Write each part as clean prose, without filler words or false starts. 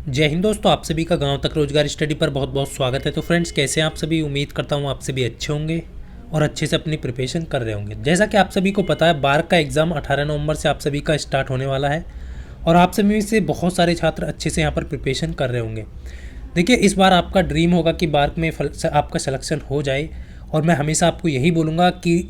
जय हिंद दोस्तों, आप सभी का गांव तक रोजगार स्टडी पर बहुत बहुत स्वागत है। तो फ्रेंड्स, कैसे हैं आप सभी? उम्मीद करता हूं आप सभी अच्छे होंगे और अच्छे से अपनी प्रिपरेशन कर रहे होंगे। जैसा कि आप सभी को पता है, बार का एग्ज़ाम 18 नवंबर से आप सभी का स्टार्ट होने वाला है और आप सभी में से बहुत सारे छात्र अच्छे से यहाँ पर प्रिपरेशन कर रहे होंगे। देखिए, इस बार आपका ड्रीम होगा कि बार में आपका सिलेक्शन हो जाए और मैं हमेशा आपको यही बोलूँगा कि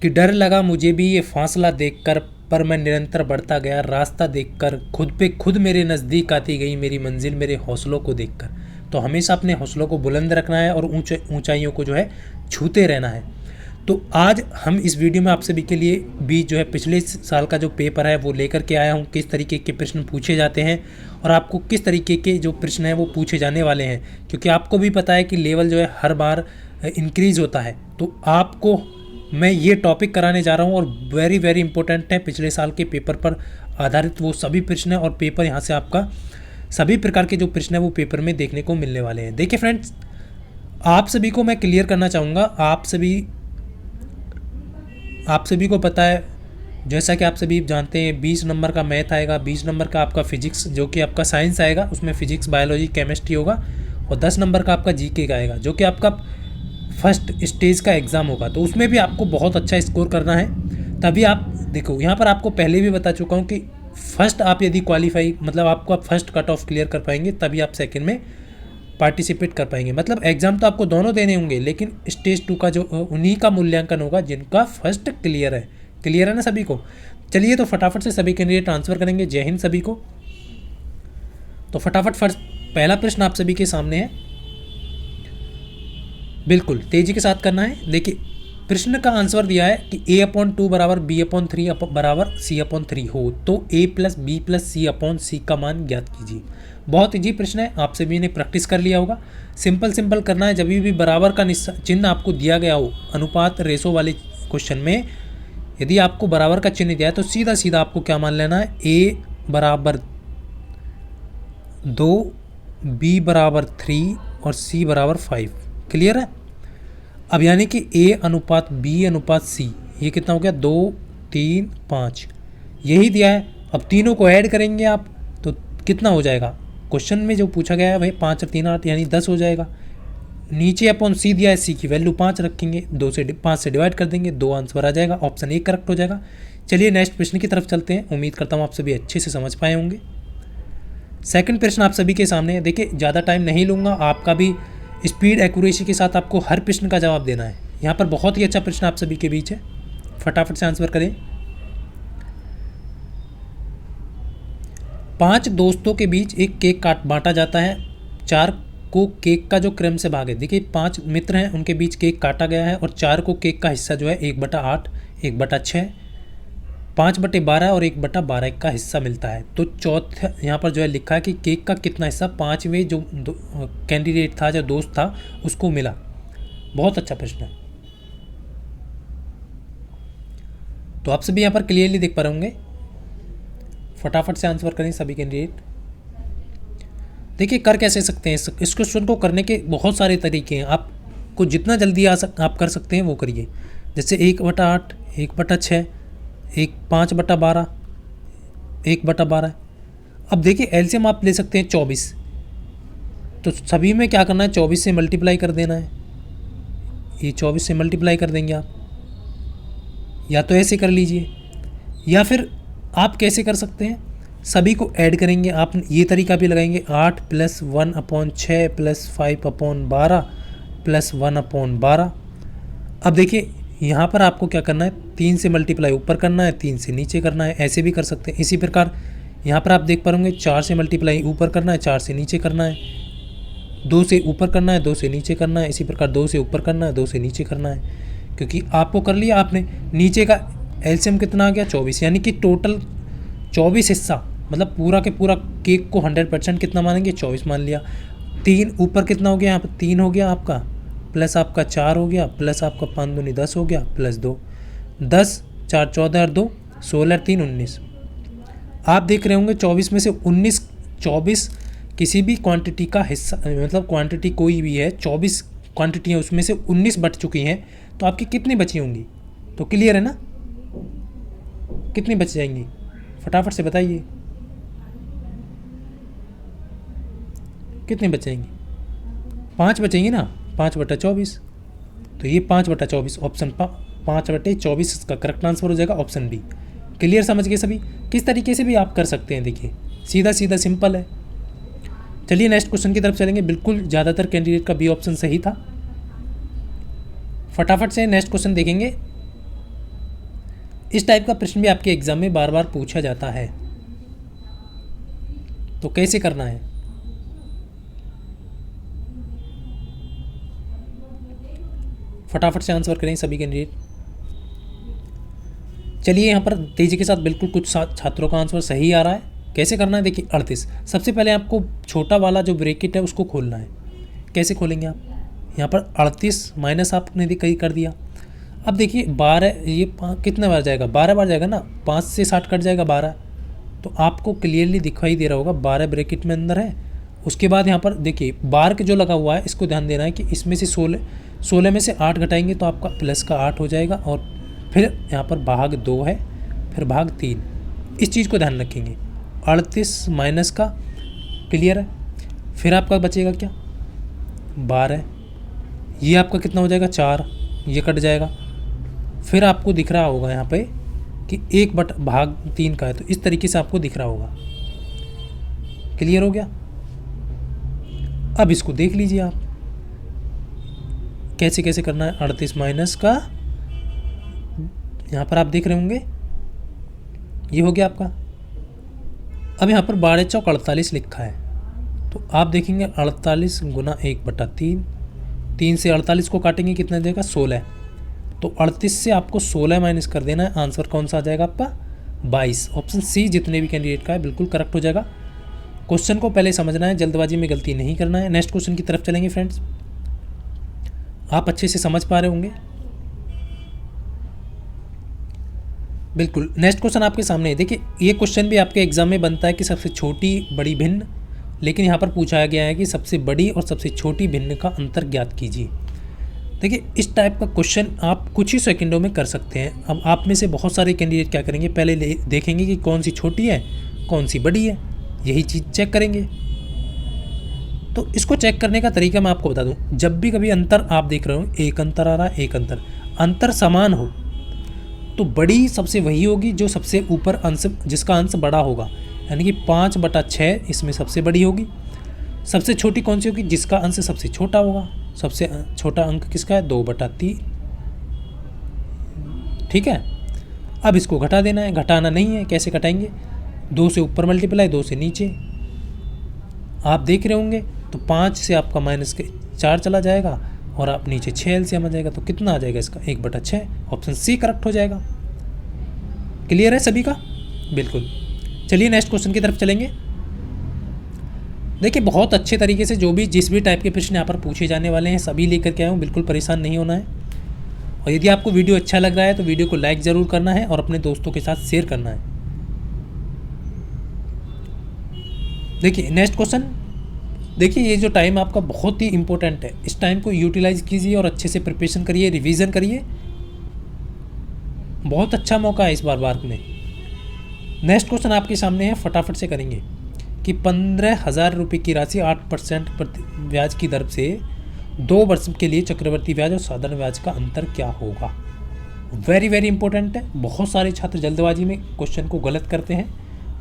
डर लगा मुझे भी ये फासला देखकर, पर मैं निरंतर बढ़ता गया रास्ता देखकर, खुद पे खुद मेरे नज़दीक आती गई मेरी मंजिल मेरे हौसलों को देखकर। तो हमेशा अपने हौसलों को बुलंद रखना है और ऊंचाइयों को जो है छूते रहना है। तो आज हम इस वीडियो में आप सभी के लिए भी जो है पिछले साल का जो पेपर है वो लेकर के आया हूँ, किस तरीके के प्रश्न पूछे जाते हैं और आपको किस तरीके के जो प्रश्न हैं वो पूछे जाने वाले हैं। क्योंकि आपको भी पता है कि लेवल जो है हर बार इंक्रीज़ होता है, तो आपको मैं ये टॉपिक कराने जा रहा हूँ और वेरी वेरी इंपॉर्टेंट है। पिछले साल के पेपर पर आधारित वो सभी प्रश्न हैं और पेपर यहाँ से आपका सभी प्रकार के जो प्रश्न हैं वो पेपर में देखने को मिलने वाले हैं। देखिए फ्रेंड्स, आप सभी को मैं क्लियर करना चाहूँगा, आप सभी को पता है, जैसा कि आप सभी जानते हैं, 20 नंबर का मैथ आएगा, 20 नंबर का आपका फिजिक्स जो कि आपका साइंस आएगा, उसमें फिजिक्स बायोलॉजी केमिस्ट्री होगा और 10 नंबर का आपका जीके का आएगा जो कि आपका फर्स्ट स्टेज का एग्ज़ाम होगा। तो उसमें भी आपको बहुत अच्छा स्कोर करना है, तभी आप देखो यहाँ पर आपको पहले भी बता चुका हूँ कि फर्स्ट आप यदि क्वालिफाई मतलब आपको फर्स्ट कट ऑफ क्लियर कर पाएंगे तभी आप सेकंड में पार्टिसिपेट कर पाएंगे। मतलब एग्ज़ाम तो आपको दोनों देने होंगे, लेकिन स्टेज 2 का जो उन्हीं का मूल्यांकन होगा जिनका फर्स्ट क्लियर है। क्लियर है ना सभी को? चलिए तो फटाफट से सभी कैंडिडेट ट्रांसफ़र करेंगे। जय हिंद सभी को। तो फटाफट फर्स्ट पहला प्रश्न आप सभी के सामने है, बिल्कुल तेजी के साथ करना है। देखिए, प्रश्न का आंसर दिया है कि a/2 बराबर b/3 बराबर c/3 हो तो a plus B plus C upon C का मान ज्ञात कीजिए। बहुत ईजी प्रश्न है, आप सभी ने प्रैक्टिस कर लिया होगा। सिंपल करना है। जब भी बराबर का चिन्ह आपको दिया गया हो अनुपात रेशो वाले क्वेश्चन में, यदि आपको बराबर का चिन्ह दिया है तो सीधा सीधा आपको क्या मान लेना है, a बराबर 2, b बराबर 3 और c बराबर 5। क्लियर है? अब यानी कि a अनुपात b अनुपात c, ये कितना हो गया, 2 3 5, यही दिया है। अब तीनों को ऐड करेंगे आप तो कितना हो जाएगा, क्वेश्चन में जो पूछा गया है भाई 5 और 3 8 यानी 10 हो जाएगा। नीचे अपॉन c दिया है, c की वैल्यू 5 रखेंगे, 5 से डिवाइड कर देंगे, 2 आंसर आ जाएगा, ऑप्शन ए करेक्ट हो जाएगा। चलिए नेक्स्ट प्रश्न की तरफ चलते हैं। उम्मीद करता हूँ आप सभी अच्छे से समझ पाए होंगे। सेकंड प्रश्न आप सभी के सामने है। देखिए, ज़्यादा टाइम नहीं लूँगा, आपका भी स्पीड एक्यूरेसी के साथ आपको हर प्रश्न का जवाब देना है। यहाँ पर बहुत ही अच्छा प्रश्न आप सभी के बीच है, फटाफट से आंसर करें। 5 दोस्तों के बीच एक केक काट बांटा जाता है, 4 को केक का जो क्रम से भाग है। देखिए, 5 मित्र हैं, उनके बीच केक काटा गया है और 4 को केक का हिस्सा जो है 1/8, 1/6, 5/12 और 1/12 का हिस्सा मिलता है। तो चौथा यहाँ पर जो है लिखा है कि केक का कितना हिस्सा 5वें जो कैंडिडेट था, जो दोस्त था, उसको मिला। बहुत अच्छा प्रश्न है। तो आप सभी यहाँ पर क्लियरली देख पा रहे होंगे। फटाफट से आंसर करें सभी कैंडिडेट। देखिए, कर कैसे सकते हैं इस क्वेश्चन को करने के बहुत सारे तरीके हैं, आपको जितना जल्दी आप कर सकते हैं वो करिए। जैसे 1/8, 1/6, 5/12, 1/12। अब देखिए, एलसीएम आप ले सकते हैं 24, तो सभी में क्या करना है, 24 से मल्टीप्लाई कर देना है। ये 24 से मल्टीप्लाई कर देंगे आप, या तो ऐसे कर लीजिए, या फिर आप कैसे कर सकते हैं, सभी को ऐड करेंगे। आप ये तरीका भी लगाएंगे, 8 + 1/6 + 5/12 + 1/12। अब देखिए, यहाँ पर आपको क्या करना है, 3 से मल्टीप्लाई ऊपर करना है, 3 से नीचे करना है, ऐसे भी कर सकते हैं। इसी प्रकार यहाँ पर आप देख पाएंगे, 4 से मल्टीप्लाई ऊपर करना है, 4 से नीचे करना है, 2 से ऊपर करना है, 2 से नीचे करना है, इसी प्रकार 2 से ऊपर करना है, 2 से नीचे करना है। क्योंकि आपको कर लिया आपने, नीचे का एलसीएम कितना आ गया, 24, यानी कि टोटल 24 हिस्सा, मतलब पूरा के पूरा केक को 100% कितना मानेंगे, 24 मान लिया। 3 ऊपर कितना हो गया, यहाँ पर 3 हो गया आपका, प्लस आपका 4 हो गया, प्लस आपका 5 दूनी 10 हो गया, प्लस 2, 10, 4 14 और 2 16, 3 19। आप देख रहे होंगे 24 में से 19, 24 किसी भी क्वांटिटी का हिस्सा, मतलब क्वांटिटी कोई भी है, 24 क्वांटिटी है, उसमें से 19 बच चुकी हैं, तो आपकी कितनी बची होंगी? तो क्लियर है ना, कितनी बच जाएंगी, फटाफट से बताइए। कितने बचेंगे? 5 बचेंगे ना, 5/24। तो ये 5/24 ऑप्शन 5/24 इसका करेक्ट आंसर हो जाएगा, ऑप्शन बी। क्लियर, समझ गए सभी? किस तरीके से भी आप कर सकते हैं, देखिए सीधा सीधा सिंपल है। चलिए नेक्स्ट क्वेश्चन की तरफ चलेंगे। बिल्कुल ज़्यादातर कैंडिडेट का बी ऑप्शन सही था। फटाफट से नेक्स्ट क्वेश्चन देखेंगे। इस टाइप का प्रश्न भी आपके एग्जाम में बार बार पूछा जाता है, तो कैसे करना है? फटाफट से आंसर करें सभी कैंडिडेट। चलिए यहाँ पर तेजी के साथ बिल्कुल कुछ छात्रों का आंसर सही आ रहा है। कैसे करना है, देखिए 38। सबसे पहले आपको छोटा वाला जो ब्रैकेट है उसको खोलना है। कैसे खोलेंगे आप? यहाँ पर 38 माइनस आपने कहीं कर दिया। अब देखिए 12, ये कितने बार जाएगा? 12 बार जाएगा ना, 5 से 60 कट जाएगा 12। तो आपको क्लियरली दिखाई दे रहा होगा 12 ब्रैकेट में अंदर है। उसके बाद यहाँ पर देखिए बार के जो लगा हुआ है इसको ध्यान देना है कि इसमें से 16 में से 8 घटाएंगे तो आपका प्लस का 8 हो जाएगा, और फिर यहाँ पर भाग 2 है, फिर भाग 3। इस चीज़ को ध्यान रखेंगे। 38 माइनस का, क्लियर है? फिर आपका बचेगा क्या? 12। ये आपका कितना हो जाएगा? 4। ये कट जाएगा। फिर आपको दिख रहा होगा यहाँ पे कि 1/3 का है, तो इस तरीके से आपको दिख रहा होगा। क्लियर हो गया? अब इसको देख लीजिए आप कैसे कैसे करना है। 38 माइनस का, यहाँ पर आप देख रहे होंगे ये हो गया आपका। अब यहाँ पर 12 चौक 48 लिखा है, तो आप देखेंगे 48 गुना 1/3। 3 से 48 को काटेंगे, कितना देगा? 16। तो 38 से आपको 16 माइनस कर देना है। आंसर कौन सा आ जाएगा आपका? 22। ऑप्शन सी जितने भी कैंडिडेट का है बिल्कुल करेक्ट हो जाएगा। क्वेश्चन को पहले समझना है, जल्दबाजी में गलती नहीं करना है। नेक्स्ट क्वेश्चन की तरफ चलेंगे फ्रेंड्स। आप अच्छे से समझ पा रहे होंगे बिल्कुल। नेक्स्ट क्वेश्चन आपके सामने है। देखिए ये क्वेश्चन भी आपके एग्जाम में बनता है कि सबसे छोटी बड़ी भिन्न, लेकिन यहाँ पर पूछा गया है कि सबसे बड़ी और सबसे छोटी भिन्न का अंतर ज्ञात कीजिए। देखिए इस टाइप का क्वेश्चन आप कुछ ही सेकंडों में कर सकते हैं। अब आप में से बहुत सारे कैंडिडेट क्या करेंगे, पहले देखेंगे कि कौन सी छोटी है कौन सी बड़ी है, यही चीज़ चेक करेंगे। तो इसको चेक करने का तरीका मैं आपको बता दूं। जब भी कभी अंतर आप देख रहे हो, एक अंतर आ रहा है, एक अंतर समान हो, तो बड़ी सबसे वही होगी जो सबसे ऊपर अंश, जिसका अंश बड़ा होगा, यानी कि 5/6 इसमें सबसे बड़ी होगी। सबसे छोटी कौन सी होगी? जिसका अंश सबसे छोटा होगा। सबसे छोटा अंक किसका है? 2/3। ठीक है। अब इसको घटा देना है, घटाना नहीं है। कैसे घटाएंगे? 2 से ऊपर मल्टीप्लाई, 2 से नीचे। आप देख रहे होंगे तो 5 से आपका -4 चला जाएगा, और आप नीचे 6 एलसीएम आ जाएगा, तो कितना आ जाएगा इसका? 1/6। ऑप्शन सी करेक्ट हो जाएगा। क्लियर है सभी का? बिल्कुल। चलिए नेक्स्ट क्वेश्चन की तरफ चलेंगे। देखिए बहुत अच्छे तरीके से जिस भी टाइप के प्रश्न यहाँ पर पूछे जाने वाले हैं सभी लेकर के आए हूँ, बिल्कुल परेशान नहीं होना है। और यदि आपको वीडियो अच्छा लग रहा है तो वीडियो को लाइक ज़रूर करना है और अपने दोस्तों के साथ शेयर करना है। देखिए नेक्स्ट क्वेश्चन। देखिए ये जो टाइम आपका बहुत ही इंपॉर्टेंट है, इस टाइम को यूटिलाइज कीजिए और अच्छे से प्रिपरेशन करिए, रिवीजन करिए। बहुत अच्छा मौका है इस बार में। नेक्स्ट क्वेश्चन आपके सामने है, फटाफट से करेंगे कि 15,000 रुपये की राशि 8% ब्याज की दर से 2 वर्ष के लिए चक्रवर्ती ब्याज और साधारण ब्याज का अंतर क्या होगा। वेरी वेरी इंपॉर्टेंट है। बहुत सारे छात्र जल्दबाजी में क्वेश्चन को गलत करते हैं,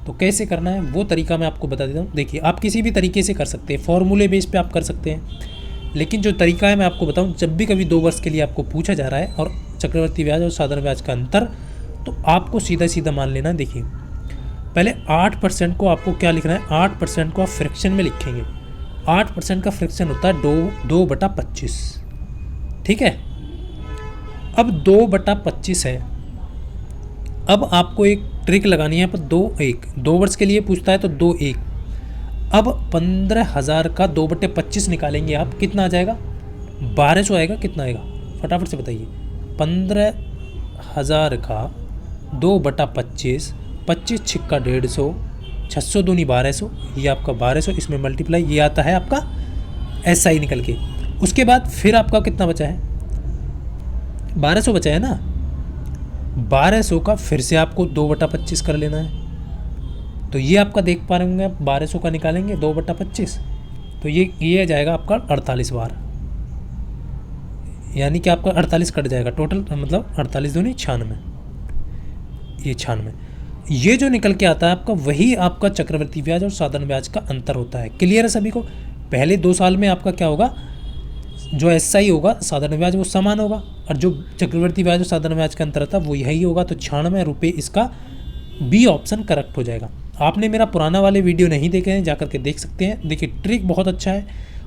तो कैसे करना है वो तरीका मैं आपको बता देता हूँ। देखिए आप किसी भी तरीके से कर सकते हैं, फॉर्मूले बेस पे आप कर सकते हैं, लेकिन जो तरीका है मैं आपको बताऊँ, जब भी कभी 2 वर्ष के लिए आपको पूछा जा रहा है और चक्रवर्ती ब्याज और साधारण ब्याज का अंतर, तो आपको सीधा सीधा मान लेना। देखिए पहले 8% को आपको क्या लिखना है? 8% को आप फ्रैक्शन में लिखेंगे। 8% का फ्रैक्शन होता है 2/25। ठीक है। अब 2/25 है। अब आपको एक ट्रिक लगानी है, पर 2 वर्ष के लिए पूछता है तो 2 अब 15,000 का 2/25 निकालेंगे आप, कितना आ जाएगा? 1200 आएगा। कितना आएगा फटाफट से बताइए? 15,000 का 2/25, 25 छिक्का 150, 600 दूनी 1200, ये आपका 1200, इसमें मल्टीप्लाई, ये आता है आपका SI निकल के। उसके बाद फिर आपका कितना बचा है? 1200 बचा है ना। 1200 का फिर से आपको 2/25 कर लेना है। तो ये आपका देख पा रहे होंगे आप, 1200 का निकालेंगे 2/25, तो ये आ जाएगा आपका 48 बार, यानी कि आपका 48 कट जाएगा टोटल, मतलब 48 दूनी 96, ये 96। ये जो निकल के आता है आपका, वही आपका चक्रवृद्धि ब्याज और साधारण ब्याज का अंतर होता है। क्लियर है सभी को? पहले 2 साल में आपका क्या होगा, जो SI होगा साधारण ब्याज वो समान होगा, और जो चक्रवृद्धि ब्याज और साधारण ब्याज का अंतर होता है वो यही होगा। तो 96 रुपये इसका बी ऑप्शन करेक्ट हो जाएगा। आपने मेरा पुराना वाले वीडियो नहीं देखे हैं, जाकर के देख सकते हैं। देखिए ट्रिक बहुत अच्छा है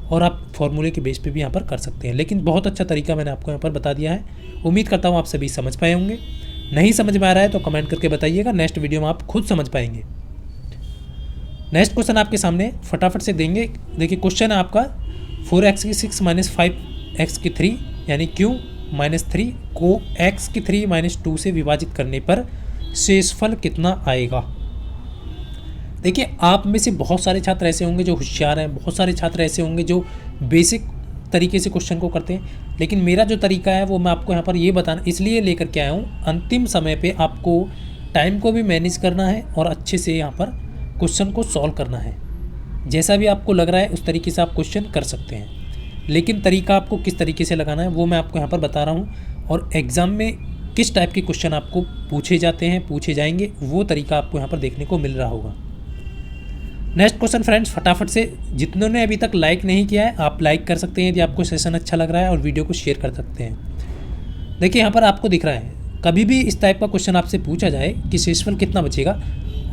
और आप फॉर्मूले के बेस पे भी यहाँ पर कर सकते हैं, लेकिन बहुत अच्छा तरीका मैंने आपको यहाँ पर बता दिया है। उम्मीद करता हूँ आप सभी समझ पाए होंगे। नहीं समझ में आ रहा है तो कमेंट करके बताइएगा, नेक्स्ट वीडियो में आप खुद समझ पाएंगे। नेक्स्ट क्वेश्चन आपके सामने फटाफट से देंगे। देखिए क्वेश्चन है आपका 4x की 6 माइनस 5x की 3 यानी q माइनस 3 को x की 3 माइनस 2 से विभाजित करने पर शेषफल कितना आएगा। देखिए आप में से बहुत सारे छात्र ऐसे होंगे जो होशियार हैं, बहुत सारे छात्र ऐसे होंगे जो बेसिक तरीके से क्वेश्चन को करते हैं, लेकिन मेरा जो तरीका है वो मैं आपको यहाँ पर ये बताना इसलिए लेकर के आया हूँ। अंतिम समय पे आपको टाइम को भी मैनेज करना है और अच्छे से यहाँ पर क्वेश्चन को सॉल्व करना है। जैसा भी आपको लग रहा है उस तरीके से आप क्वेश्चन कर सकते हैं, लेकिन तरीका आपको किस तरीके से लगाना है वो मैं आपको यहाँ पर बता रहा हूँ। और एग्ज़ाम में किस टाइप के क्वेश्चन आपको पूछे जाते हैं, पूछे जाएंगे, वो तरीका आपको यहाँ पर देखने को मिल रहा होगा। नेक्स्ट क्वेश्चन फ्रेंड्स, फटाफट से जितनों ने अभी तक लाइक नहीं किया है आप लाइक कर सकते हैं यदि आपको सेशन अच्छा लग रहा है, और वीडियो को शेयर कर सकते हैं। देखिए यहाँ पर आपको दिख रहा है, कभी भी इस टाइप का क्वेश्चन आपसे पूछा जाए कि शेषफल कितना बचेगा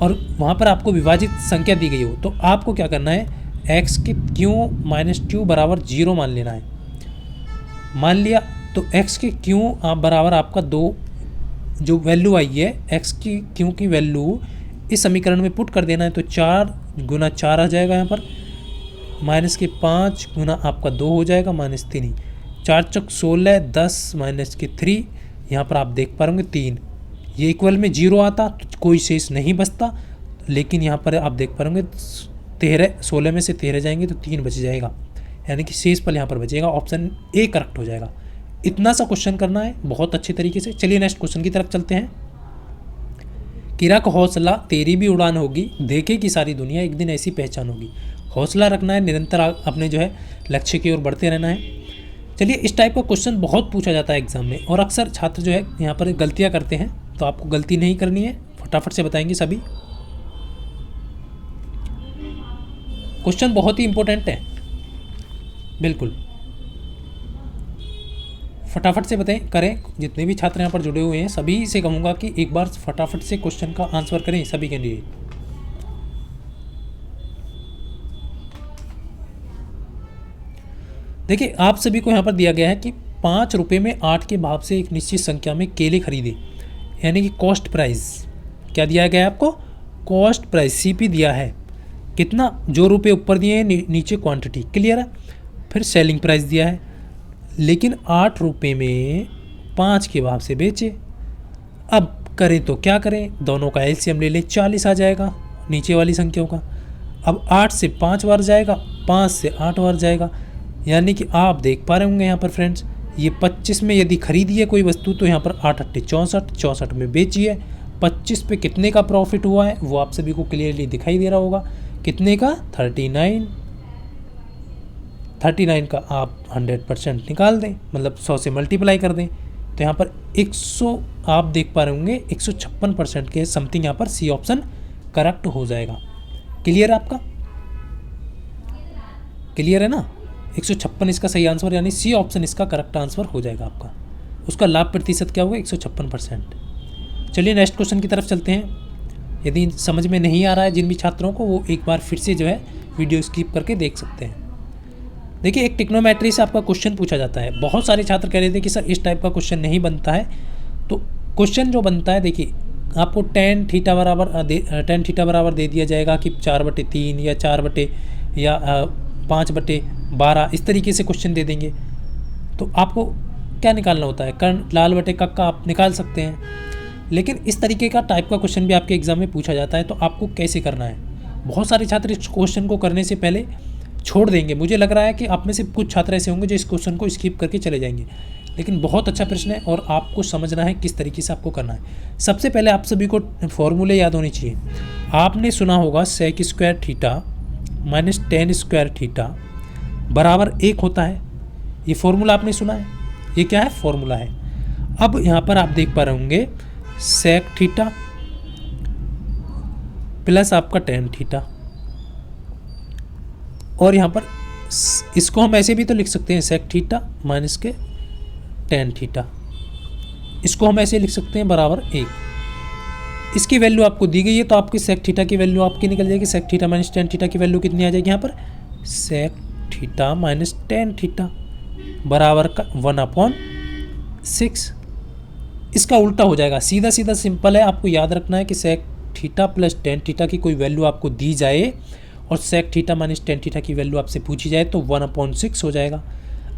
और वहाँ पर आपको विभाजित संख्या दी गई हो, तो आपको क्या करना है, x की q माइनस q बराबर 0 मान लेना है। मान लिया तो x की q आप बराबर आपका 2 जो वैल्यू आई है x की q की वैल्यू इस समीकरण में पुट कर देना है। तो 4 गुना 4 आ जाएगा यहाँ पर, माइनस के 5 गुना आपका 2 हो जाएगा, माइनस 3, 4 चौक 16, 10 माइनस के 3, यहाँ पर आप देख पा रहे 3, ये इक्वल में 0 आता तो कोई शेष नहीं बचता, लेकिन यहाँ पर आप देख पा रहे 13, 16 में से 13 जाएंगे तो 3 बच जाएगा, यानी कि शेष पल यहाँ पर बचेगा। ऑप्शन ए करेक्ट हो जाएगा। इतना सा क्वेश्चन करना है बहुत अच्छे तरीके से। चलिए नेक्स्ट क्वेश्चन की तरफ चलते हैं। किरा का हौसला तेरी भी उड़ान होगी, देखे कि सारी दुनिया एक दिन ऐसी पहचान होगी। हौसला रखना है, निरंतर अपने जो है लक्ष्य की ओर बढ़ते रहना है। चलिए इस टाइप का क्वेश्चन बहुत पूछा जाता है एग्जाम में, और अक्सर छात्र जो है यहाँ पर गलतियाँ करते हैं, तो आपको गलती नहीं करनी है, फटाफट से बताएंगे सभी। क्वेश्चन बहुत ही इंपॉर्टेंट है, बिल्कुल फटाफट से बताएं करें। जितने भी छात्र यहाँ पर जुड़े हुए हैं सभी से कहूँगा कि एक बार फटाफट से क्वेश्चन का आंसर करें सभी कैंडिडेट। देखिए आप सभी को यहाँ पर दिया गया है कि 5 रुपये में 8 के भाव से एक निश्चित संख्या में केले खरीदे, यानी कि कॉस्ट प्राइस क्या दिया गया है आपको, कॉस्ट प्राइस CP दिया है कितना, जो रुपये ऊपर दिए हैं नीचे क्वांटिटी, क्लियर है। फिर सेलिंग प्राइस दिया है, लेकिन 8 रुपये में 5 के भाव से बेचे। अब करें तो क्या करें, दोनों का LCM ले ले, 40 आ जाएगा नीचे वाली संख्याओं का। अब 8 से 5 बार जाएगा, 5 से 8 बार जाएगा, यानी कि आप देख पा रहे होंगे यहाँ पर फ्रेंड्स, ये 25 में यदि खरीदी है कोई वस्तु तो यहाँ पर 8 8 64, 64 में बेची है। 25 पे कितने का प्रॉफिट हुआ है वो आप सभी को क्लियरली दिखाई दे रहा होगा, कितने का, 39 का आप 100% निकाल दें, मतलब 100 से मल्टीप्लाई कर दें, तो यहाँ पर 100 आप देख पा रहे होंगे 156% के समथिंग यहाँ पर सी ऑप्शन करेक्ट हो जाएगा। क्लियर है आपका, क्लियर है ना, 156 इसका सही आंसर, यानी सी ऑप्शन इसका करेक्ट आंसर हो जाएगा आपका। उसका लाभ प्रतिशत क्या होगा, 156%। चलिए नेक्स्ट क्वेश्चन की तरफ चलते हैं। यदि समझ में नहीं आ रहा है जिन भी छात्रों को, वो एक बार फिर से जो है वीडियो स्किप करके देख सकते हैं। देखिए एक ट्रिग्नोमेट्री से आपका क्वेश्चन पूछा जाता है। बहुत सारे छात्र कह रहे थे कि सर इस टाइप का क्वेश्चन नहीं बनता है, तो क्वेश्चन जो बनता है देखिए आपको tan थीटा बराबर दे दिया जाएगा कि 4/3 या 4 या 5/12, इस तरीके से क्वेश्चन दे देंगे। तो आपको क्या निकालना होता है, कर्ण लाल बटे कक्का आप निकाल सकते हैं, लेकिन इस तरीके का टाइप का क्वेश्चन भी आपके एग्जाम में पूछा जाता है, तो आपको कैसे करना है। बहुत सारे छात्र इस क्वेश्चन को करने से पहले छोड़ देंगे। मुझे लग रहा है कि आप में से कुछ छात्र ऐसे होंगे जो इस क्वेश्चन को स्किप करके चले जाएंगे, लेकिन बहुत अच्छा प्रश्न है और आपको समझना है किस तरीके से आपको करना है। सबसे पहले आप सभी को फॉर्मूले याद होने चाहिए। आपने सुना होगा sec² theta minus tan² theta बराबर 1 होता है। ये फॉर्मूला आपने सुना है, ये क्या है, फॉर्मूला है। अब यहाँ पर आप देख पा रहे होंगे सेक थीटा प्लस आपका टेन थीटा, और यहाँ पर इसको हम ऐसे भी तो लिख सकते हैं सेक थीटा माइनस के टेन थीटा, इसको हम ऐसे लिख सकते हैं बराबर 1। इसकी वैल्यू आपको दी गई है तो आपकी सेक थीटा की वैल्यू आपकी निकल जाएगी। Sec theta minus tan theta की वैल्यू कितनी आ जाएगी यहाँ पर, sec theta minus tan theta बराबर का 1/6। इसका उल्टा हो जाएगा, सीधा सीधा सिंपल है। आपको याद रखना है कि sec theta plus tan theta की कोई वैल्यू आपको दी जाए और sec theta minus tan theta की वैल्यू आपसे पूछी जाए तो 1/6 हो जाएगा।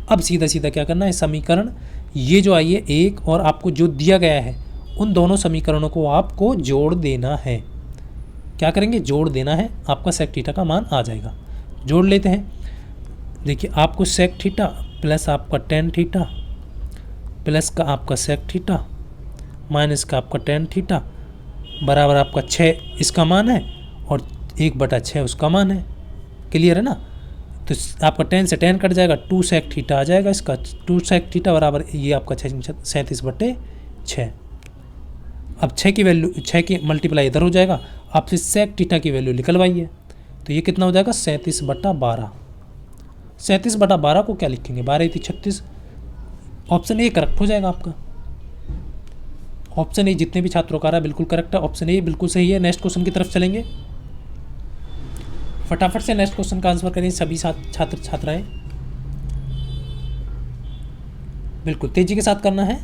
अब सीधा सीधा क्या करना है, समीकरण ये जो आई है 1 और आपको जो दिया गया है उन दोनों समीकरणों को आपको जोड़ देना है। क्या करेंगे, जोड़ देना है, आपका सेक थीटा का मान आ जाएगा। जोड़ लेते हैं। देखिए आपको सेक थीटा प्लस आपका टेन थीटा प्लस का आपका सेक थीटा माइनस का आपका टेन थीटा बराबर आपका 6 इसका मान है और 1/6 उसका मान है। क्लियर है ना। तो आपका 10 से 10 कट जाएगा, 2 सेक थीटा आ जाएगा इसका। 2 सेक थीटा बराबर ये आपका 37/6। अब 6 की वैल्यू, 6 की मल्टीप्लाई इधर हो जाएगा, आपसे सेक थीटा की वैल्यू निकलवाइए तो ये कितना हो जाएगा 37/12। 37/12 को क्या लिखेंगे, 12 × 36, ऑप्शन ए करेक्ट हो जाएगा आपका। ऑप्शन ए जितने भी छात्रों का रहा बिल्कुल करेक्ट है, ऑप्शन ए बिल्कुल सही है। नेक्स्ट क्वेश्चन की तरफ चलेंगे, फटाफट से नेक्स्ट क्वेश्चन का आंसर करें सभी छात्र छात्राएं, बिल्कुल तेजी के साथ करना है।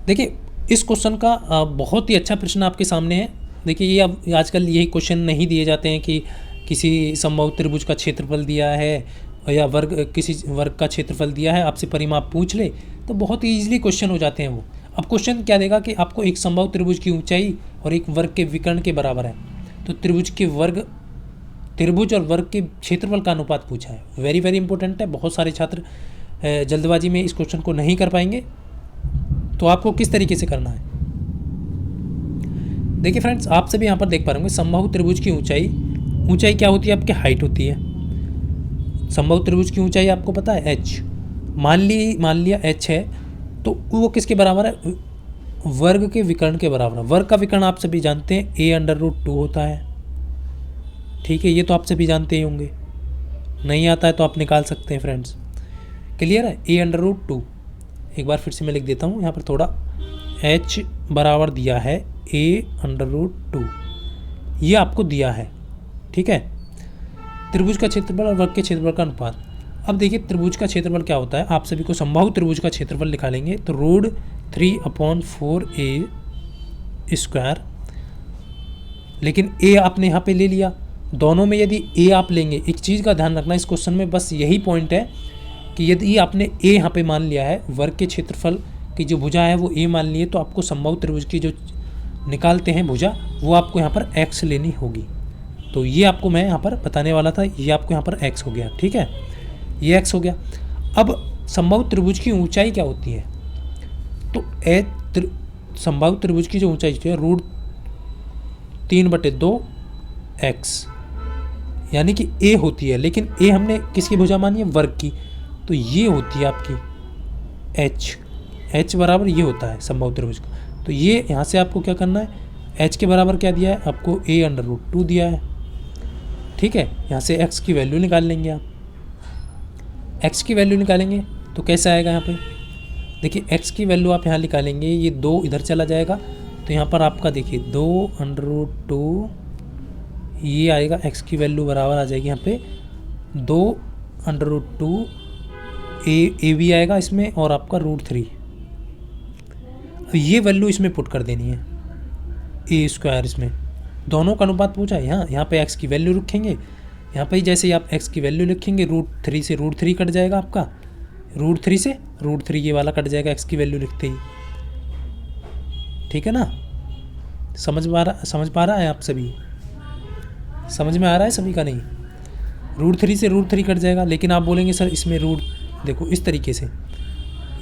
देखिए इस क्वेश्चन का बहुत ही अच्छा प्रश्न आपके सामने है। देखिए ये अब आजकल यही क्वेश्चन नहीं दिए जाते हैं कि किसी समबाहु त्रिभुज का क्षेत्रफल दिया है या वर्ग, किसी वर्ग का क्षेत्रफल दिया है, आपसे परिमाप पूछ ले तो बहुत ही ईजिली क्वेश्चन हो जाते हैं वो। अब क्वेश्चन क्या देगा कि आपको एक समबाहु त्रिभुज की ऊंचाई और एक वर्ग के विकर्ण के बराबर है, तो त्रिभुज और वर्ग के क्षेत्रफल का अनुपात पूछा है। वेरी वेरी इंपॉर्टेंट है। बहुत सारे छात्र जल्दबाजी में इस क्वेश्चन को नहीं कर पाएंगे, तो आपको किस तरीके से करना है। देखिए फ्रेंड्स, आप सभी यहाँ पर देख पा रहे होंगे समबाहु त्रिभुज की ऊंचाई क्या होती है, आपकी हाइट होती है। समबाहु त्रिभुज की ऊंचाई आपको पता है h, मान लिया h है, तो वो किसके बराबर है, वर्ग के विकर्ण के बराबर है। वर्ग का विकर्ण आप सभी जानते हैं a√2 होता है, ठीक है, ये तो आप सभी जानते ही होंगे। नहीं आता है तो आप निकाल सकते हैं फ्रेंड्स। क्लियर है, a√2। एक बार फिर से मैं लिख देता हूँ यहाँ पर थोड़ा, h बराबर दिया है a√2, ये आपको दिया है, ठीक है। त्रिभुज का क्षेत्रफल और वर्ग के क्षेत्रफल का अनुपात। अब देखिए त्रिभुज का क्षेत्रफल क्या होता है, आप सभी को समबाहु त्रिभुज का क्षेत्रफल निकालेंगे तो √3/4a², लेकिन a आपने यहाँ पे ले लिया। दोनों में यदि a आप लेंगे, एक चीज़ का ध्यान रखना इस क्वेश्चन में, बस यही पॉइंट है कि यदि आपने a यहाँ पे मान लिया है, वर्ग के क्षेत्रफल की जो भुजा है वो a मान ली है, तो आपको समबाहु त्रिभुज की जो निकालते हैं भुजा, वो आपको यहाँ पर x लेनी होगी। तो ये आपको मैं यहाँ पर बताने वाला था, ये आपको यहाँ पर x हो गया, ठीक है, ये x हो गया। अब समबाहु त्रिभुज की ऊंचाई क्या होती है, तो समबाहु त्रिभुज की जो ऊंचाई होती है √3/2x, यानी कि a होती है, लेकिन a हमने किसकी भुजा मानी है, वर्ग की, तो ये होती है आपकी h बराबर ये होता है समबाहु त्रिभुज का। तो ये यहाँ से आपको क्या करना है, h के बराबर क्या दिया है आपको, a√2 दिया है, ठीक है। यहाँ से x की वैल्यू निकाल लेंगे आप, x की वैल्यू निकालेंगे तो कैसे आएगा यहाँ पे, देखिए x की वैल्यू आप यहाँ निकालेंगे, ये 2 इधर चला जाएगा, तो यहाँ पर आपका देखिए 2√2 ये आएगा, x की वैल्यू बराबर आ जाएगी यहाँ पे 2√2 a भी आएगा इसमें, और आपका √3, ये वैल्यू इसमें पुट कर देनी है, a², इसमें दोनों का अनुपात पूछा है। यहाँ पे x की वैल्यू रखेंगे, यहाँ पे जैसे ही आप x की वैल्यू लिखेंगे √3 से √3 कट जाएगा आपका, √3 से √3 ये वाला कट जाएगा x की वैल्यू लिखते ही, ठीक है ना। समझ पा रहा है आप सभी, समझ में आ रहा है सभी का, नहीं, √3 से √3 कट जाएगा। लेकिन आप बोलेंगे सर इसमें देखो इस तरीके से,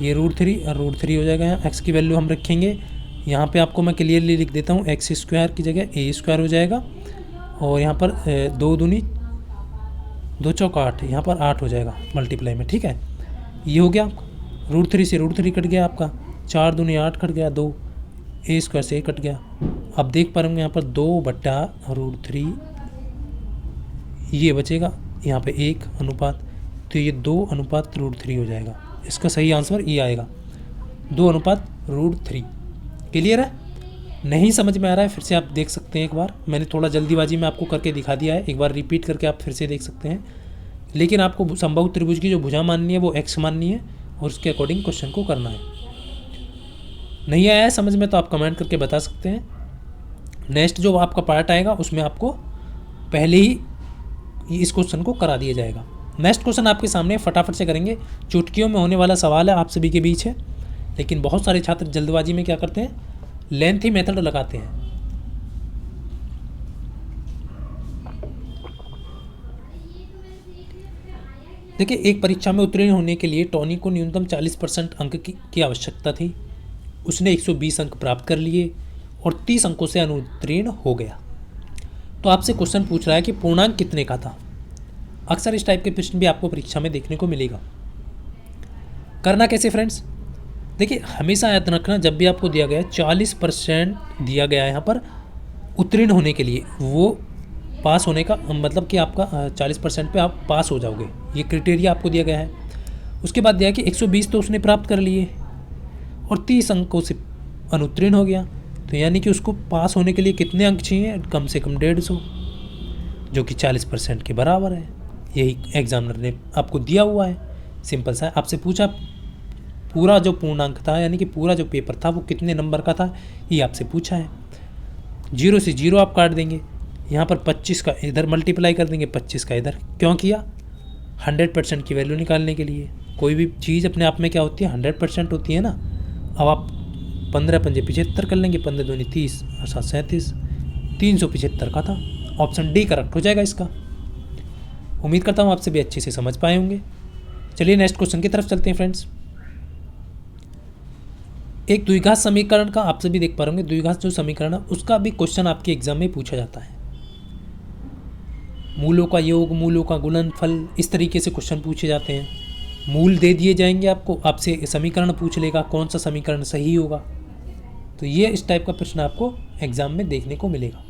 ये √3 और √3 हो जाएगा। यहाँ x की वैल्यू हम रखेंगे, यहाँ पे आपको मैं क्लियरली लिख देता हूँ, x² की जगह a² हो जाएगा, और यहाँ पर 2 दूनी 2 चौक 8, यहाँ पर 8 हो जाएगा मल्टीप्लाई में, ठीक है। ये हो गया √3 से √3 कट गया आपका, 4 दूनी 8 कट गया, 2 a² से कट गया। अब देख पा रहे होंगे यहाँ पर 2/√3 ये बचेगा, यहाँ पे 1 अनुपात, तो ये 2/√3 हो जाएगा। इसका सही आंसर ये आएगा 2/√3। क्लियर है? नहीं समझ में आ रहा है फिर से आप देख सकते हैं एक बार, मैंने थोड़ा जल्दीबाजी में आपको करके दिखा दिया है, एक बार रिपीट करके आप फिर से देख सकते हैं। लेकिन आपको समबाहु त्रिभुज की जो भुजा माननी है वो x माननी है और उसके अकॉर्डिंग क्वेश्चन को करना है। नहीं आया है समझ में तो आप कमेंट करके बता सकते हैं। नेक्स्ट जो आपका पार्ट आएगा उसमें आपको पहले ही इस क्वेश्चन को करा दिया जाएगा। नेक्स्ट क्वेश्चन आपके सामने फटाफट से करेंगे, चुटकियों में होने वाला सवाल है, आप सभी के बीच है। लेकिन बहुत सारे छात्र जल्दबाजी में क्या करते हैं, लेंथी मेथड लगाते हैं। देखिए, एक परीक्षा में उत्तीर्ण होने के लिए टॉनी को न्यूनतम 40% अंक की आवश्यकता थी। उसने 120 अंक प्राप्त कर लिए और 30 अंकों से अनुत्तीर्ण हो गया। तो आपसे क्वेश्चन पूछ रहा है कि पूर्णांक कितने का था। अक्सर इस टाइप के प्रश्न भी आपको परीक्षा में देखने को मिलेगा। करना कैसे फ्रेंड्स, देखिए हमेशा याद रखना, जब भी आपको दिया गया 40% दिया गया है यहाँ पर उत्तीर्ण होने के लिए, वो पास होने का मतलब कि आपका 40% पे आप पास हो जाओगे, ये क्राइटेरिया आपको दिया गया है। उसके बाद दिया कि 120 तो उसने प्राप्त कर लिए और 30 अंकों से अनुत्तीर्ण हो गया, तो यानी कि उसको पास होने के लिए कितने अंक चाहिए, कम से कम 150, जो कि 40% के बराबर है। यही एग्जामिनर ने आपको दिया हुआ है, सिंपल सा। आपसे पूछा पूरा जो पूर्णांक था, यानी कि पूरा जो पेपर था वो कितने नंबर का था, ये आपसे पूछा है। 0 से 0 आप काट देंगे, यहाँ पर 25 का इधर मल्टीप्लाई कर देंगे, 25 का इधर। क्यों किया? 100% की वैल्यू निकालने के लिए। कोई भी चीज़ अपने आप में क्या होती है, 100% होती है ना। अब आप 15 पंजे 75 कर लेंगे, 15 दूनी 30 और 7 37, 375 का था। ऑप्शन डी करेक्ट हो जाएगा इसका। उम्मीद करता हूँ आपसे भी अच्छे से समझ पाए होंगे। चलिए नेक्स्ट क्वेश्चन की तरफ चलते हैं फ्रेंड्स। एक द्विघात समीकरण का आप सभी देख पा रहे होंगे, द्विघात जो समीकरण है उसका भी क्वेश्चन आपके एग्जाम में पूछा जाता है। मूलों का योग, मूलों का गुणनफल, इस तरीके से क्वेश्चन पूछे जाते हैं। मूल दे दिए जाएंगे आपको, आपसे समीकरण पूछ लेगा कौन सा समीकरण सही होगा। तो ये इस टाइप का प्रश्न आपको एग्जाम में देखने को मिलेगा।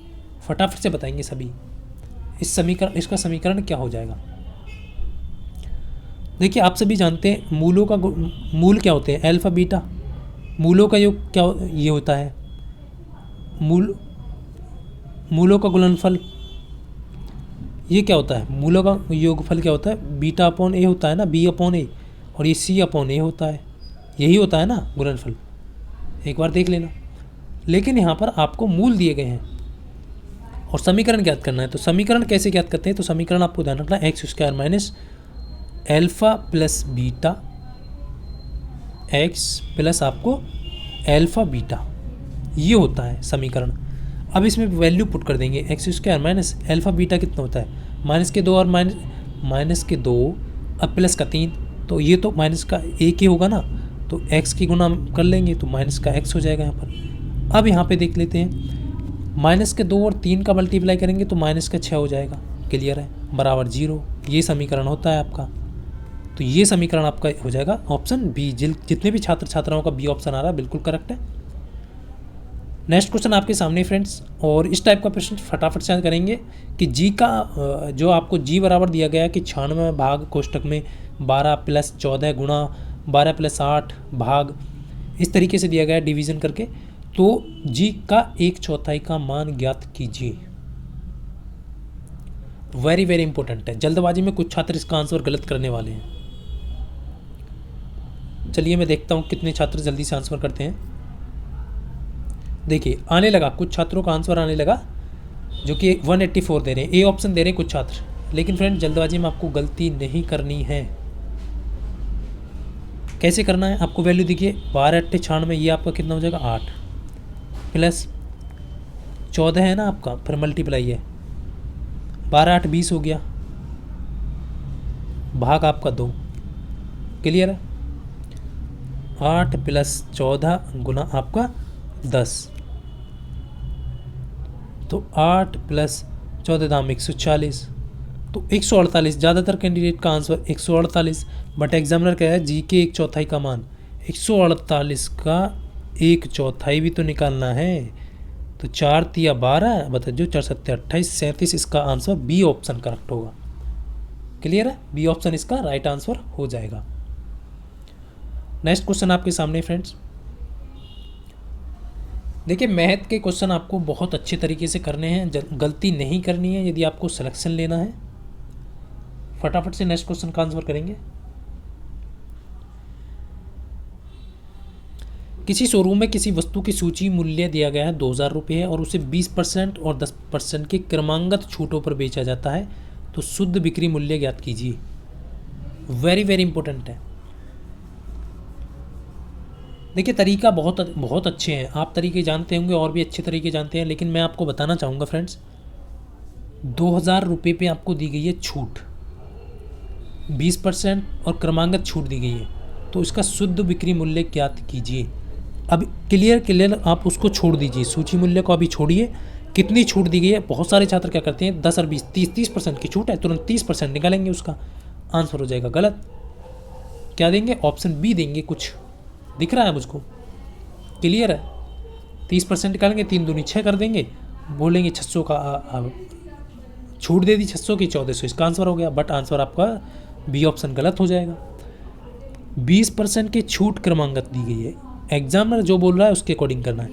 फटाफट से बताएंगे सभी इसका समीकरण क्या हो जाएगा। देखिए आप सभी जानते हैं मूलों का मूल क्या होते हैं, अल्फा बीटा। मूलों का योग क्या ये होता है, मूलों का गुणनफल ये क्या होता है, मूलों का योगफल क्या होता है, बीटा अपॉन ए होता है ना, बी अपॉन ए, और ये सी अपॉन ए होता है, यही होता है ना गुणनफल। एक बार देख लेना। लेकिन यहाँ पर आपको मूल दिए गए हैं और समीकरण ज्ञात करना है। तो समीकरण कैसे ज्ञात करते हैं, तो समीकरण आपको ध्यान रखना है x² minus alpha plus beta, x plus आपको एल्फा बीटा, ये होता है समीकरण। अब इसमें वैल्यू पुट कर देंगे, x² माइनस एल्फा बीटा कितना होता है, -2 और माइनस के 2 अब प्लस का 3, तो ये तो माइनस का 1 ही होगा ना, तो x की गुना कर लेंगे तो माइनस का x हो जाएगा यहाँ पर। अब यहाँ पे देख लेते हैं, -2 और 3 का मल्टीप्लाई करेंगे तो -6 हो जाएगा। क्लियर है, बराबर 0। ये समीकरण होता है आपका। तो ये समीकरण आपका हो जाएगा ऑप्शन बी। जितने भी छात्र छात्राओं का बी ऑप्शन आ रहा है बिल्कुल करेक्ट है। नेक्स्ट क्वेश्चन आपके सामने फ्रेंड्स, और इस टाइप का प्रश्न फटाफट से करेंगे कि जी का जो आपको जी बराबर दिया गया है कि 96 भाग कोष्टक में 12 + 14 गुणा 12 + 8 भाग, इस तरीके से दिया गया है डिवीज़न करके। तो जी का 1/4 का मान ज्ञात कीजिए। वेरी वेरी इंपॉर्टेंट है। जल्दबाजी में कुछ छात्र इसका आंसर गलत करने वाले हैं। चलिए मैं देखता हूँ कितने छात्र जल्दी से आंसर करते हैं। देखिए आने लगा, कुछ छात्रों का आंसर आने लगा जो कि 184 दे रहे हैं, ए ऑप्शन दे रहे हैं कुछ छात्र। लेकिन फ्रेंड जल्दबाजी में आपको गलती नहीं करनी है। कैसे करना है, आपको वैल्यू देखिए 12 × 8 = 96, ये आपका कितना हो जाएगा 8 प्लस 14 है ना आपका, फिर मल्टीप्लाई है 12 × 8 = 20 हो गया, भाग आपका 2। क्लियर है, 8 + 14 गुना आपका 10, तो 8 + 14 दाम 140, तो 148 ज़्यादातर कैंडिडेट का आंसर 148, बट एग्जामिनर कह रहा है जी के 1/4 का मान 148 का 1/4 भी तो निकालना है। तो 4 तिया 12 बता जो 4 सत्ते 28 37, इसका आंसर बी ऑप्शन करेक्ट होगा। क्लियर है, बी ऑप्शन इसका राइट आंसर हो जाएगा। नेक्स्ट क्वेश्चन आपके सामने फ्रेंड्स, देखिए मैथ के क्वेश्चन आपको बहुत अच्छे तरीके से करने हैं, गलती नहीं करनी है यदि आपको सिलेक्शन लेना है। फटाफट से नेक्स्ट क्वेश्चन का आंसर करेंगे। किसी शोरूम में किसी वस्तु की सूची मूल्य दिया गया है 2000 रुपये है और उसे 20% और 10% के क्रमांगत छूटों पर बेचा जाता है, तो शुद्ध बिक्री मूल्य ज्ञात कीजिए। वेरी वेरी इंपॉर्टेंट है। देखिए तरीका बहुत अच्छे हैं, आप तरीके जानते होंगे और भी अच्छे तरीके जानते हैं, लेकिन मैं आपको बताना चाहूँगा फ्रेंड्स, 2000 रुपये पे आपको दी गई है छूट, 20% और क्रमांगत छूट दी गई है, तो इसका शुद्ध बिक्री मूल्य ज्ञात कीजिए। अब क्लियर आप उसको छोड़ दीजिए, सूची मूल्य को अभी छोड़िए, कितनी छूट दी गई है। बहुत सारे छात्र क्या करते हैं 10 और 20 30% की छूट है, तुरंत 30% निकालेंगे, उसका आंसर हो जाएगा गलत। क्या देंगे, ऑप्शन बी देंगे। कुछ दिख रहा है मुझको, क्लियर है। 30% निकालेंगे, 3 दूनी 6 कर देंगे, बोलेंगे 600 का छूट दे दी 600 की 1400, इसका आंसर हो गया, बट आंसर आपका बी ऑप्शन गलत हो जाएगा। 20% की छूट क्रमांगत दी गई है, एग्जामिनर जो बोल रहा है उसके अकॉर्डिंग करना है।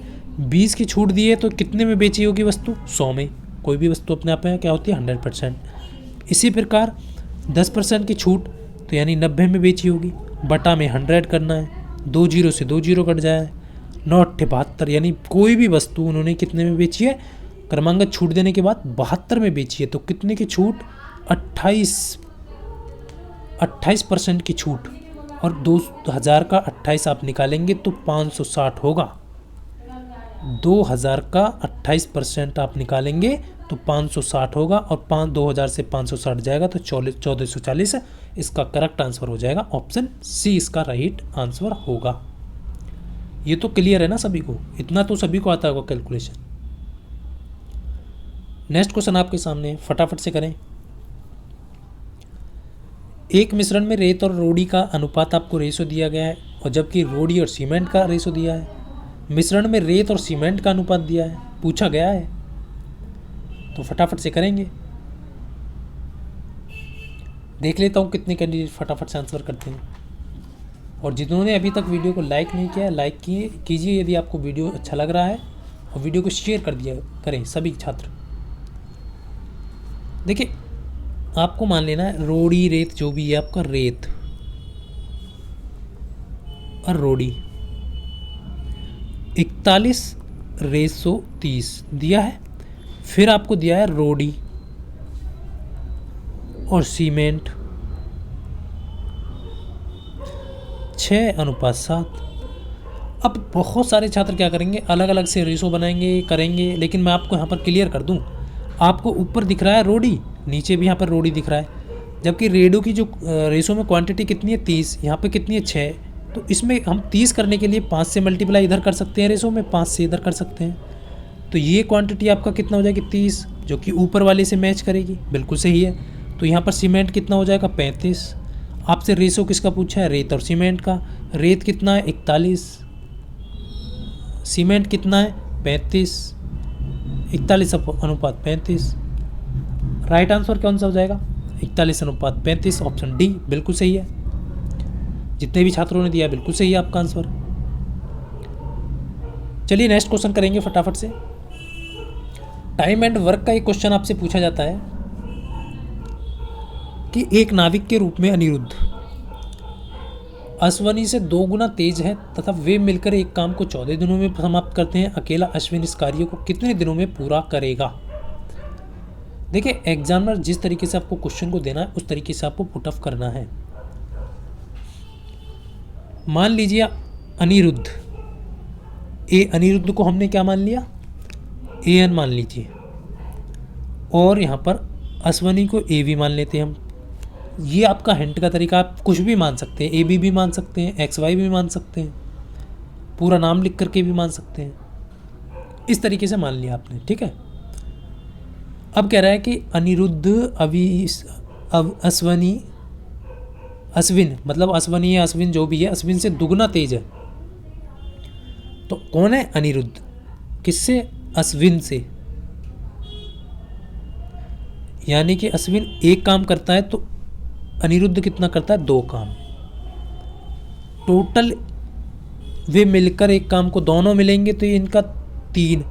20 की छूट दी है तो कितने में बेची होगी वस्तु, 100 में। कोई भी वस्तु अपने आप में क्या होती है 100%। इसी प्रकार 10% की छूट तो यानी 90 में बेची होगी, बटा में 100 करना है, 2 जीरो से 2 जीरो कट जाए, 9 72, यानी कोई भी वस्तु उन्होंने कितने में बेची है, क्रमांगत छूट देने के बाद 72 में बेची है, तो कितने की छूट 28% की छूट, और 2000 का 28 आप निकालेंगे तो 560 होगा। 2000 का 28% आप निकालेंगे तो 560 होगा, और 2000 से 560 जाएगा तो 1440 है, इसका करेक्ट आंसर हो जाएगा ऑप्शन सी, इसका राइट आंसर होगा। ये तो क्लियर है ना सभी को, इतना तो सभी को आता होगा कैलकुलेशन। नेक्स्ट क्वेश्चन आपके सामने, फटाफट से करें। एक मिश्रण में रेत और रोड़ी का अनुपात आपको रेशो दिया गया है, और जबकि रोड़ी और सीमेंट का रेशो दिया है। मिश्रण में रेत और सीमेंट का अनुपात दिया है, पूछा गया है, तो फटाफट से करेंगे। देख लेता हूँ कितने कैंडिडेट फटाफट से आंसर करते हैं। और जिन्होंने अभी तक वीडियो को लाइक नहीं किया है, लाइक कीजिए यदि आपको वीडियो अच्छा लग रहा है, और वीडियो को शेयर कर दिया करें सभी छात्र। देखिए आपको मान लेना है रोड़ी रेत जो भी है आपका, रेत और रोड़ी 41:30 दिया है। फिर आपको दिया है रोड़ी और सीमेंट 6:7। अब बहुत सारे छात्र क्या करेंगे, अलग अलग से रेशो बनाएंगे करेंगे, लेकिन मैं आपको यहाँ पर क्लियर कर दूँ, आपको ऊपर दिख रहा है रोड़ी, नीचे भी यहाँ पर रोड़ी दिख रहा है, जबकि रेडो की जो रेशो में क्वांटिटी कितनी है 30, यहाँ पे कितनी है 6, तो इसमें हम 30 करने के लिए 5 से मल्टीप्लाई इधर कर सकते हैं, रेशो में 5 से इधर कर सकते हैं, तो ये क्वांटिटी आपका कितना हो जाएगी 30, जो कि ऊपर वाले से मैच करेगी, बिल्कुल सही है। तो यहाँ पर सीमेंट कितना हो जाएगा 35। आपसे रेशो किसका पूछा है, रेत और सीमेंट का। रेत कितना है 41, सीमेंट कितना है 35, 41:35। राइट आंसर कौन सा हो जाएगा 41:35, ऑप्शन डी बिल्कुल सही है। जितने भी छात्रों ने दिया बिल्कुल सही है आपका आंसर। चलिए नेक्स्ट क्वेश्चन करेंगे फटाफट से। टाइम एंड वर्क का एक क्वेश्चन आपसे पूछा जाता है कि एक नाविक के रूप में अनिरुद्ध अश्वनी से 2 गुना तेज है तथा वे मिलकर एक काम को 14 दिनों में समाप्त करते हैं, अकेला अश्विन इस कार्य को कितने दिनों में पूरा करेगा। देखिए एग्जामिनर जिस तरीके से आपको क्वेश्चन को देना है उस तरीके से आपको पुट ऑफ करना है। मान लीजिए अनिरुद्ध, अनिरुद्ध को हमने क्या मान लिया, एन मान लीजिए, और यहाँ पर अश्वनी को ए भी मान लेते हैं हम। ये आपका हिंट का तरीका, आप कुछ भी मान सकते हैं, ए बी भी मान सकते हैं, एक्स वाई भी मान सकते हैं, पूरा नाम लिख करके भी मान सकते हैं, इस तरीके से मान लिया आपने, ठीक है। अब कह रहा है कि अनिरुद्ध अश्विन, मतलब अश्वनी या अश्विन जो भी है, अश्विन से दुगना तेज है। तो कौन है? अनिरुद्ध। किससे? अश्विन से। यानी कि अश्विन एक काम करता है तो अनिरुद्ध कितना करता है? 2 काम। टोटल वे मिलकर एक काम को, दोनों मिलेंगे तो ये इनका 3।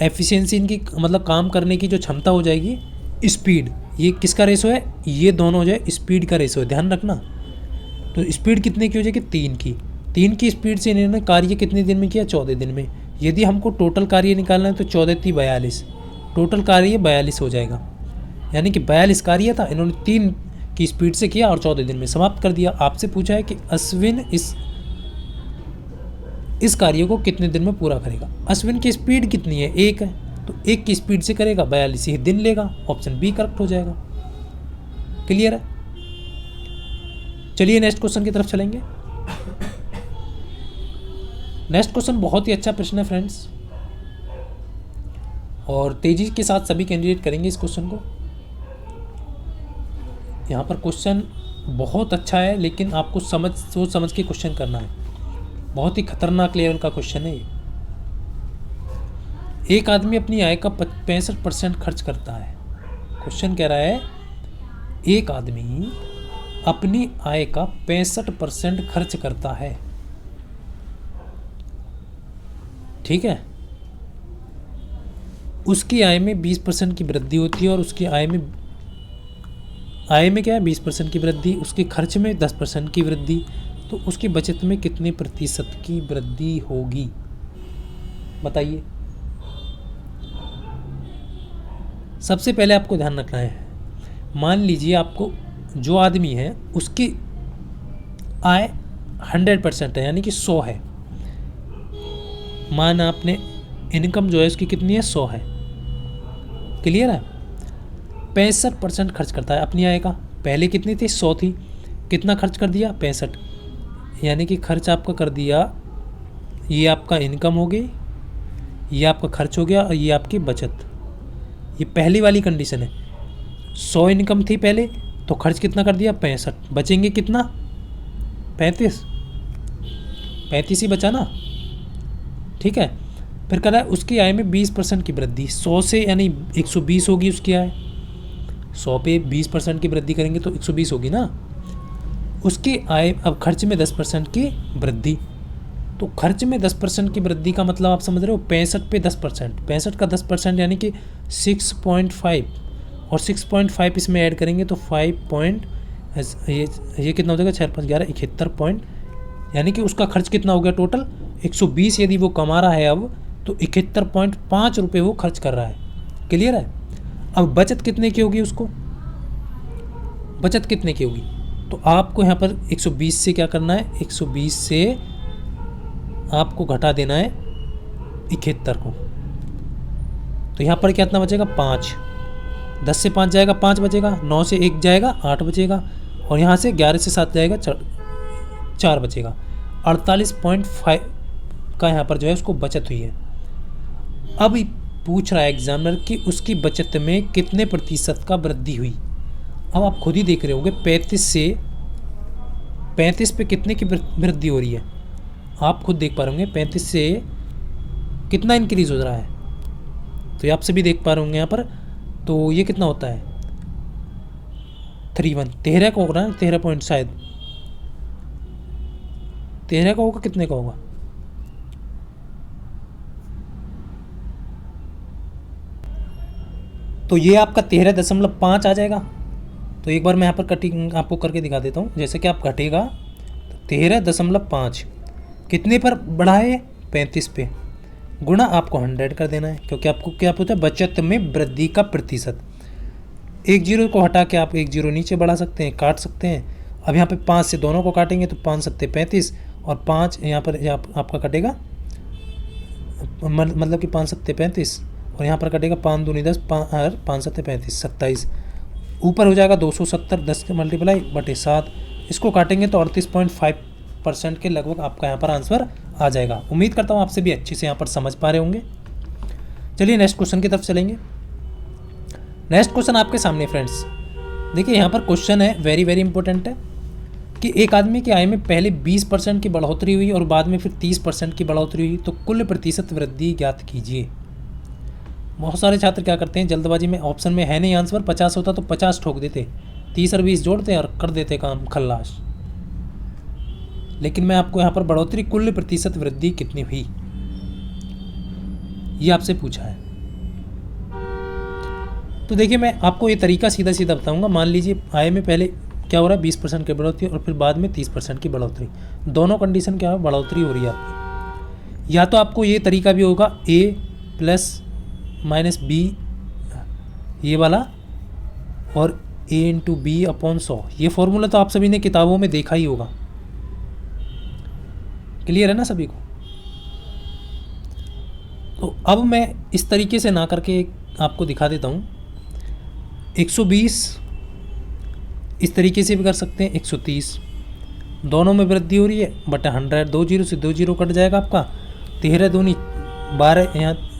एफिशिएंसी इनकी, मतलब काम करने की जो क्षमता हो जाएगी, स्पीड। ये किसका रेशो है? ये दोनों हो जाए स्पीड का रेशो है, ध्यान रखना। तो स्पीड कितने की हो जाएगी? 3 की। 3 की स्पीड से इन्होंने कार्य कितने दिन में किया? 14 दिन में। यदि हमको टोटल कार्य निकालना है तो 14 × 42, टोटल कार्य 42 हो जाएगा। यानी कि 42 कार्य था, इन्होंने 3 की स्पीड से किया और 14 दिन में समाप्त कर दिया। आपसे पूछा है कि अश्विन इस कार्य को कितने दिन में पूरा करेगा। अश्विन की स्पीड कितनी है? 1 है, तो 1 की स्पीड से करेगा, 42 ही दिन लेगा। ऑप्शन बी करेक्ट हो जाएगा। क्लियर है? चलिए नेक्स्ट क्वेश्चन की तरफ चलेंगे। नेक्स्ट क्वेश्चन बहुत ही अच्छा प्रश्न है फ्रेंड्स, और तेजी के साथ सभी कैंडिडेट करेंगे इस क्वेश्चन को। यहाँ पर क्वेश्चन बहुत अच्छा है, लेकिन आपको सोच समझ के क्वेश्चन करना है। बहुत ही खतरनाक लेवल का क्वेश्चन है ये। एक आदमी अपनी आय का 65% खर्च करता है। क्वेश्चन कह रहा है एक आदमी अपनी आय का 65% खर्च करता है। ठीक है, उसकी आय में 20% की वृद्धि होती है, और उसकी आय में क्या है? 20% की वृद्धि। उसके खर्च में 10% की वृद्धि, तो उसकी बचत में कितने प्रतिशत की वृद्धि होगी? बताइए। सबसे पहले आपको ध्यान रखना है, मान लीजिए आपको जो आदमी है उसकी आय 100% है, यानी कि 100 है। मान आपने इनकम जो है उसकी कितनी है? 100 है। क्लियर है? 65% खर्च करता है अपनी आय का। पहले कितनी थी? 100 थी। कितना खर्च कर दिया? 65। यानी कि खर्च आपका कर दिया, ये आपका इनकम हो गई, ये आपका खर्च हो गया, और ये आपकी बचत। ये पहली वाली कंडीशन है। 100 इनकम थी पहले, तो खर्च कितना कर दिया? 65। बचेंगे कितना? 35 ही बचा ना। ठीक है, फिर कह रहा है उसकी आय में 20% की वृद्धि। 100 से यानी 120 होगी उसकी आय। 100 पे 20% की वृद्धि करेंगे तो 120 होगी ना। उसकी आय, अब खर्च में 10% की वृद्धि। तो खर्च में 10% की वृद्धि का मतलब आप समझ रहे हो? 65 पे 10%, 65 का 10% यानी कि 6.5, और 6.5 इसमें ऐड करेंगे तो 5 ये कितना हो जाएगा? 4 5 11 71 पॉइंट, यानी कि उसका खर्च कितना हो गया टोटल? 120 यदि वो कमा रहा है अब, तो 71.5 रुपये वो खर्च कर रहा है। क्लियर है? अब बचत कितने की होगी उसको? बचत कितने की होगी? तो आपको यहाँ पर 120 से क्या करना है? 120 से आपको घटा देना है 71 को। तो यहाँ पर कितना बचेगा? 5। 10 से 5 जाएगा, 5 बचेगा। 9 से 1 जाएगा, 8 बचेगा। और यहाँ से 11 से 7 जाएगा, 4 बचेगा। 48.5 का यहाँ पर जो है उसको बचत हुई है। अब पूछ रहा है एग्जामिनर कि उसकी बचत में कितने प्रतिशत का वृद्धि हुई। अब आप खुद ही देख रहे होंगे 35 पे कितने की वृद्धि हो रही है। आप खुद देख पा रहे होंगे 35 से कितना इंक्रीज हो रहा है। तो ये आप सभी देख पा रहे होंगे यहाँ पर। तो ये कितना होता है? 13 का होगा ना, 13 पॉइंट शायद 13 का होगा। कितने का होगा? तो ये आपका 13.5 आ जाएगा। तो एक बार मैं यहाँ पर कटिंग आपको करके दिखा देता हूँ। जैसे कि आप घटेगा 13.5 कितने पर बढ़ा है? 35 पे, गुणा आपको 100 कर देना है, क्योंकि आपको क्या पूछा? बचत में वृद्धि का प्रतिशत। एक जीरो को हटा के आप एक जीरो नीचे बढ़ा सकते हैं, काट सकते हैं। अब यहाँ पे 5 से दोनों को काटेंगे तो 5 सत्ते 35, और 5 यहाँ पर आपका कटेगा, मतलब कि 5 सत्ते 35, और यहाँ पर कटेगा 5 दूनी 10, 5 सत्ते 35, 27। ऊपर हो जाएगा 270, 10 के मल्टीप्लाई बटे 7। इसको काटेंगे तो 38.5% के लगभग आपका यहाँ पर आंसर आ जाएगा। उम्मीद करता हूँ आपसे भी अच्छे से यहाँ पर समझ पा रहे होंगे। चलिए नेक्स्ट क्वेश्चन की तरफ चलेंगे। नेक्स्ट क्वेश्चन आपके सामने फ्रेंड्स, देखिए यहाँ पर क्वेश्चन है वेरी वेरी इंपॉर्टेंट है कि एक आदमी की आय में पहले 20% की बढ़ोतरी हुई और बाद में फिर 30% की बढ़ोतरी हुई तो कुल प्रतिशत वृद्धि ज्ञात कीजिए। बहुत सारे छात्र क्या करते हैं जल्दबाजी में, ऑप्शन में है नहीं आंसर, 50 होता तो 50 ठोक देते, 30 और 20 जोड़ते और कर देते काम खल्लास। लेकिन मैं आपको यहाँ पर बढ़ोतरी कुल प्रतिशत वृद्धि कितनी हुई ये आपसे पूछा है। तो देखिए मैं आपको ये तरीका सीधा सीधा बताऊंगा। मान लीजिए आय में पहले क्या हो रहा है 20% की बढ़ोतरी और फिर बाद में 30% की बढ़ोतरी, दोनों कंडीशन क्या है बढ़ोतरी हो रही है आपकी। या तो आपको ये तरीका भी होगा a प्लस माइनस बी ये वाला और a इंटू बी अपॉन 100, ये फॉर्मूला तो आप सभी ने किताबों में देखा ही होगा। क्लियर है ना सभी को? तो अब मैं इस तरीके से ना करके आपको दिखा देता हूँ। 120 इस तरीके से भी कर सकते हैं, 130 दोनों में वृद्धि हो रही है बटा 100, 2 जीरो से 2 जीरो कट जाएगा आपका, 13 दूनी 12,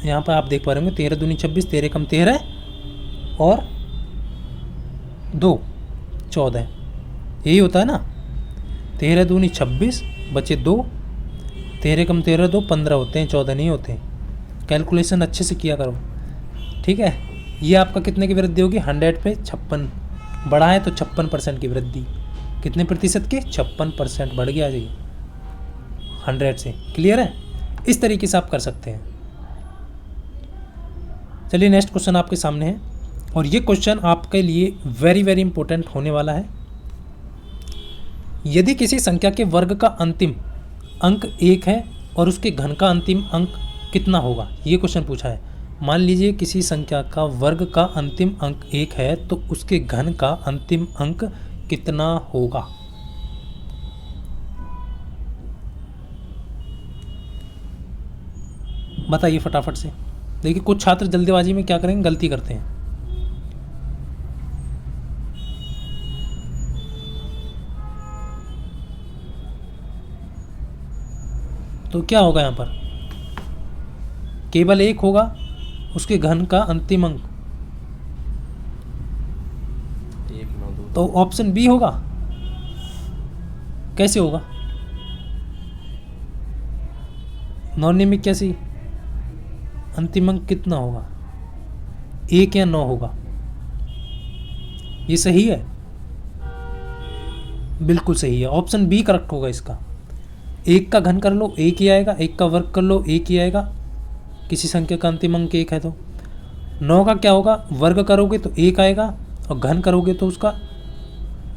यहाँ पर आप देख पा रहे होंगे 13 दूनी 26, 13 कम 13 और 2 14, यही होता है ना। 13 दूनी 26 बचे 2, 13 कम 13 2 15 होते हैं, 14 नहीं होते। कैलकुलेशन अच्छे से किया करो, ठीक है। ये आपका कितने की वृद्धि होगी 100 पे 56 बढ़ा है तो 56% की वृद्धि, कितने प्रतिशत की 56% बढ़ गया जी 100 से। क्लियर है? इस तरीके से आप कर सकते हैं। चलिए नेक्स्ट क्वेश्चन आपके सामने है और ये क्वेश्चन आपके लिए वेरी वेरी इंपॉर्टेंट होने वाला है। यदि किसी संख्या के वर्ग का अंतिम अंक 1 है और उसके घन का अंतिम अंक कितना होगा, ये क्वेश्चन पूछा है। मान लीजिए किसी संख्या का वर्ग का अंतिम अंक 1 है तो उसके घन का अंतिम अंक कितना होगा। बताइए फटाफट से। देखिए कुछ छात्र जल्दीबाजी में क्या करेंगे, गलती करते हैं। तो क्या होगा यहाँ पर, केवल 1 होगा उसके घन का अंतिम अंक, तो ऑप्शन बी होगा। कैसे होगा, नॉन कैसी अंतिम अंक कितना होगा, 1 या 9 होगा। ये सही है, बिल्कुल सही है, ऑप्शन बी करेक्ट होगा इसका। 1 का घन कर लो 1 ही आएगा, 1 का वर्ग कर लो 1 ही आएगा, किसी संख्या का अंतिम अंक 1 है तो। 9 का क्या होगा, वर्ग करोगे तो 1 आएगा और घन करोगे तो उसका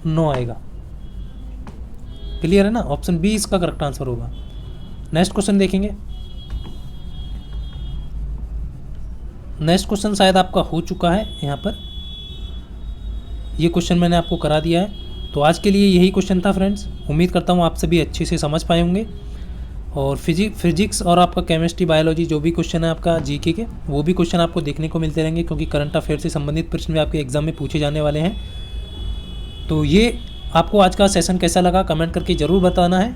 9 आएगा। क्लियर है ना, ऑप्शन बी इसका करेक्ट आंसर होगा। नेक्स्ट क्वेश्चन देखेंगे। नेक्स्ट क्वेश्चन शायद आपका हो चुका है यहाँ पर, ये क्वेश्चन मैंने आपको करा दिया है। तो आज के लिए यही क्वेश्चन था फ्रेंड्स, उम्मीद करता हूँ आप सभी अच्छे से समझ पाए होंगे। और फिजिक्स और आपका केमिस्ट्री बायोलॉजी जो भी क्वेश्चन है आपका जीके के, वो भी क्वेश्चन आपको देखने को मिलते रहेंगे क्योंकि करंट अफेयर से संबंधित प्रश्न भी आपके एग्जाम में पूछे जाने वाले हैं। तो ये आपको आज का सेशन कैसा लगा कमेंट करके ज़रूर बताना है।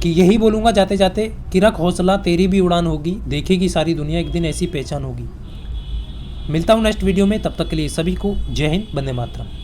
कि यही बोलूँगा जाते जाते कि रख हौसला तेरी भी उड़ान होगी, देखेगी सारी दुनिया एक दिन ऐसी पहचान होगी। मिलता हूँ नेक्स्ट वीडियो में, तब तक के लिए सभी को जय हिंद, वंदे मातरम।